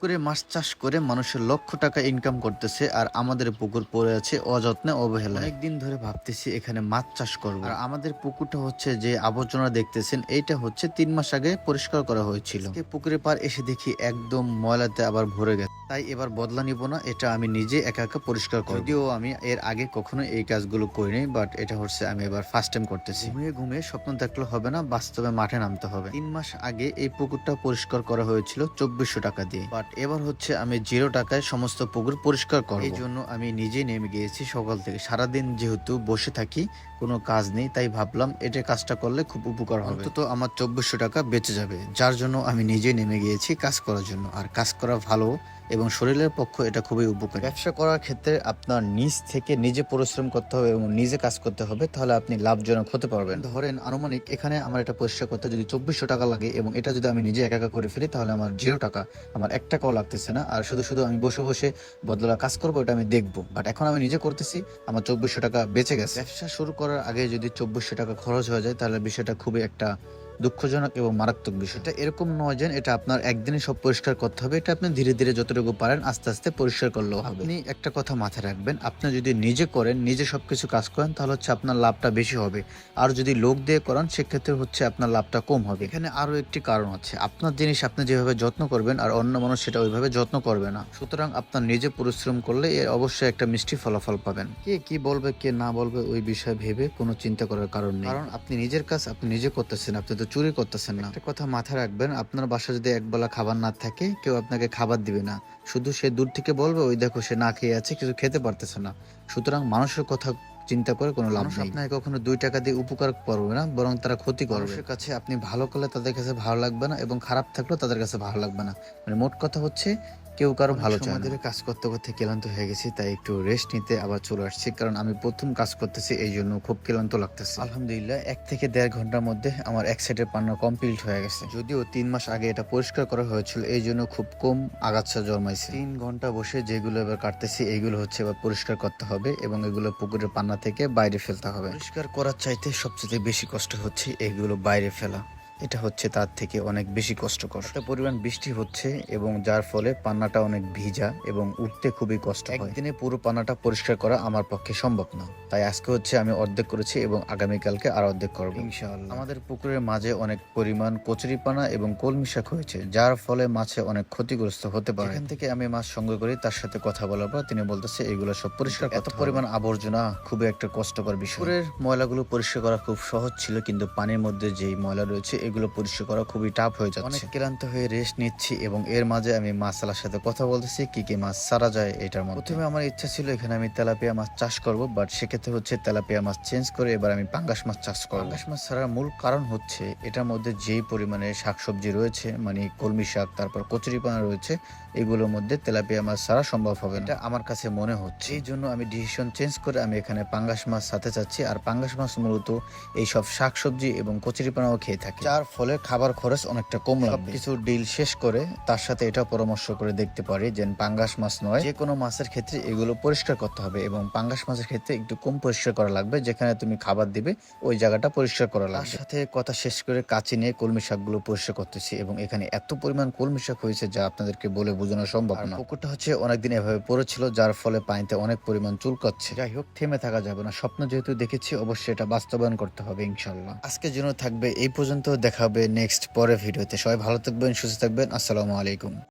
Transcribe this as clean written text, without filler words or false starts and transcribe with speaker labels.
Speaker 1: পুকুরে মাছ চাষ করে মানুষের লক্ষ টাকা ইনকাম করতেছে, আর আমাদের পুকুর পড়ে আছে অযত্নে অবহেলায়। অনেকদিন ধরে ভাবতেছি এখানে মাছ চাষ করব। আর আমাদের পুকুরটা হচ্ছে যে আবর্জনা দেখতেছেন, এইটা হচ্ছে 3 মাস আগে পরিষ্কার করা হয়েছিল। পুকুরের পার এসে দেখি একদম ময়লাতে আবার ভরে গেছে। তাই এবার বদলা নিব না, এটা আমি নিজে একা একা পরিষ্কার করব। যদিও আমি এর আগে কখনো এই কাজগুলো করিনি, বাট এটা হচ্ছে আমি এবার ফার্স্ট টাইম করতেছি। ঘুমিয়ে ঘুমিয়ে স্বপ্ন দেখলে হবে না, বাস্তবে মাঠে নামতে হবে। 3 মাস আগে এই পুকুরটা পরিষ্কার করা হয়েছিল 2400 টাকা দিয়ে, বাট এবার হচ্ছে আমি 0 টাকায় সমস্ত পুকুর পরিষ্কার করব। এই জন্য আমি নিজেই নেমে গিয়েছি সকাল থেকে। সারাদিন যেহেতু বসে থাকি, কোনো কাজ নেই, তাই ভাবলাম এটা কাজটা করলে খুব উপকার হবে। তো আমার 2400 টাকা বেঁচে যাবে, যার জন্য আমি নিজেই নেমে গিয়েছি কাজ করার জন্য। আর কাজ করা ভালো এবং শরীরের পক্ষে এটা খুবই উপকারী। ব্যবসা করার ক্ষেত্রে আপনার নিজ থেকে নিজে পরিশ্রম করতে হবে এবং নিজে কাজ করতে হবে, তাহলে আপনি লাভজনক হতে পারবেন। ধরেন আনুমানিক এখানে আমার এটা পরিষ্কার করতে যদি 2400 টাকা লাগে এবং এটা যদি আমি নিজে একা একা করে ফেলি, তাহলে আমার 0 টাকা, আমার 1 টাকাও লাগতেছে না। আর শুধু শুধু আমি বসে বসে বদলা কাজ করবো, এটা আমি দেখবো। বাট এখন আমি নিজে করতেছি, আমার 2400 টাকা বেঁচে গেছে। ব্যবসা শুরু করার আগে যদি 2400 টাকা খরচ হয়ে যায়, তাহলে বিষয়টা খুবই একটা দুঃখজনক এবং মারাত্মক বিষয়টা এরকম নয় যে এটা আপনার একদিনে সব পরিষ্কার করতে হবে। এটা আপনি ধীরে ধীরে যতটুকু পারেন আস্তে আস্তে পরিষ্কার করলেও হবে। আপনি একটা কথা মাথায় রাখবেন, আপনি যদি নিজে করেন, নিজে সবকিছু কাজ করেন, তাহলে হচ্ছে আপনার লাভটা বেশি হবে। আর যদি লোক দিয়ে করান, সেক্ষেত্রে হচ্ছে আপনার লাভটা কম হবে। এখানে আরো একটি কারণ আছে, আপনার জিনিস আপনি যেভাবে যত্ন করবেন আর অন্য মানুষ সেটা ওইভাবে যত্ন করবে না। সুতরাং আপনার নিজে পরিশ্রম করলে এর অবশ্যই একটা মিষ্টি ফলাফল পাবেন। কে কি বলবে কে না বলবে ওই বিষয়ে ভেবে কোনো চিন্তা করার কারণ নেই, কারণ আপনি নিজের কাজ আপনি নিজে করতেছেন, আপনি তো চুরি করতেছেন না। একটা কথা মাথায় রাখবেন, আপনার বাসা যদি একবেলা খাবার না থাকে, কেউ আপনাকে খাবার দিবে না। শুধু সে দূর থেকে বলবে ওই দেখো সে না খেয়ে আছে, কিছু খেতে পারতেছে না। সুতরাং মানুষের কথা চিন্তা করে কোনো লাভ নেই। আপনাকে কখনো 2 টাকা দিয়ে উপকার করবে না, বরং তারা ক্ষতি করবে। মানুষের কাছে আপনি ভালো করলে তাদের কাছে ভালো লাগবে না, এবং খারাপ থাকলেও তাদের কাছে ভালো লাগবে না। মানে মোট কথা হচ্ছে কেউ কারো ভালো চায় না। কাজ করতে করতে ক্লান্ত হয়ে গেছি, তাই একটু রেস্ট নিতে আবার চলে আসছি, কারণ আমি প্রথম কাজ করতেছি, এই জন্য খুব ক্লান্ত লাগতেছে। আলহামদুলিল্লাহ 1 থেকে 1.5 ঘন্টার মধ্যে আমার এক সাইডের পান্না কমপ্লিট হয়ে গেছে। যদিও 3 মাস আগে এটা পরিষ্কার করা হয়েছিল, এই জন্য খুব কম আগাছা জন্মাইছে। 3 ঘন্টা বসে যেগুলো এবার কাটতেছি, এইগুলো হচ্ছে এবার পরিষ্কার করতে হবে এবং এগুলো পুকুরের পান্না থেকে বাইরে ফেলতে হবে। পরিষ্কার করার চাইতে সবচেয়ে বেশি কষ্ট হচ্ছে এগুলো বাইরে ফেলা। এটা হচ্ছে তার থেকে অনেক বেশি কষ্টকর। একটা পরিমাণ বৃষ্টি হচ্ছে এবং যার ফলে পান্নাটা অনেক ভিজা এবং উঠতে খুবই কষ্ট হয়। একদিনে পুরো পান্নাটা পরিষ্কার করা আমার পক্ষে সম্ভব না, তাই আজকে হচ্ছে আমি অর্ধেক করেছি এবং আগামীকালকে আর অর্ধেক করবো ইনশাআল্লাহ। আমাদের পুকুরের মাঝে অনেক পরিমাণ কচুরিপানা এবং কলমি শাক হয়েছে, যার ফলে মাছে অনেক ক্ষতিগ্রস্ত হতে পারে। এখান থেকে আমি মাছ সংগ্রহ করি, তার সাথে কথা বলার পর তিনি বলতেছে এগুলো সব পরিষ্কার করতে হবে। এত পরিমাণ আবর্জনা খুবই একটা কষ্টকর বিষয়। পুকুরের ময়লাগুলো পরিষ্কার করা খুব সহজ ছিল, কিন্তু পানির মধ্যে যেই ময়লা রয়েছে এগুলো পরিষ্কার করা খুবই টাফ হয়ে যাচ্ছে। অনেক ক্লান্ত হয়ে রেস্ট নিচ্ছি এবং এর মাঝে আমি মাছালার সাথে কথা বলতেছি কি কি মাছ ছাড়া যায় এটার মধ্যে। প্রথমে আমার ইচ্ছা ছিল এখানে আমি তেলাপিয়া মাছ চাষ করব, বাট সেক্ষেত্রে হচ্ছে তেলাপিয়া মাছ চেঞ্জ করে এবার আমি পাঙ্গাস মাছ চাষ করব। পাঙ্গাস মাছ ছাড়ার মূল কারণ হচ্ছে এটার মধ্যে যেই পরিমাণে শাকসবজি রয়েছে, মানে কলমি শাক, তারপর কচুরিপানা রয়েছে, এগুলোর মধ্যে তেলাপিয়া মাছ ছাড়া সম্ভব হবে না, এটা আমার কাছে মনে হচ্ছে। এই জন্য আমি ডিসিশন চেঞ্জ করে আমি এখানে পাঙ্গাস মাছ সাথে চাচ্ছি। আর পাঙ্গাস মাছ মূলত এইসব শাকসবজি এবং কচুরিপানাও খেয়ে থাকে, যার ফলে খাবার খরচ অনেকটা কম লাগবে। কিছু ডিল শেষ করে তার সাথে এটা পরামর্শ করে দেখতে পারি যে পাঙ্গাস মাছ নয়, যে কোনো মাছের ক্ষেত্রে এগুলো পরিষ্কার করতে হবে, এবং পাঙ্গাস মাছের ক্ষেত্রে একটু কম পরিষ্কার করা লাগবে। যেখানে তুমি খাবার দিবে ওই জায়গাটা পরিষ্কার করা লাগবে। তার সাথে কথা শেষ করে কাঁচি নিয়ে কলমি শাকগুলো পরিষ্কার করতেছি, এবং এখানে এত পরিমাণ কলমি শাক হয়েছে যা আপনাদেরকে বলে বোঝানো সম্ভব না। পুকুরটা হচ্ছে অনেকদিন এভাবে পড়েছিল, যার ফলে পানিতে অনেক পরিমাণ চুলকাচ্ছে। যাই হোক, থেমে থাকা যাবে না, স্বপ্ন যেহেতু দেখেছি অবশ্যই এটা বাস্তবায়ন করতে হবে ইনশাল্লাহ। আজকের জন্য থাকবে এই পর্যন্ত, দেখা হবে নেক্সট পরের ভিডিওতে। সবাই ভালো থাকবেন, সুস্থ থাকবেন। আসসালামু আলাইকুম।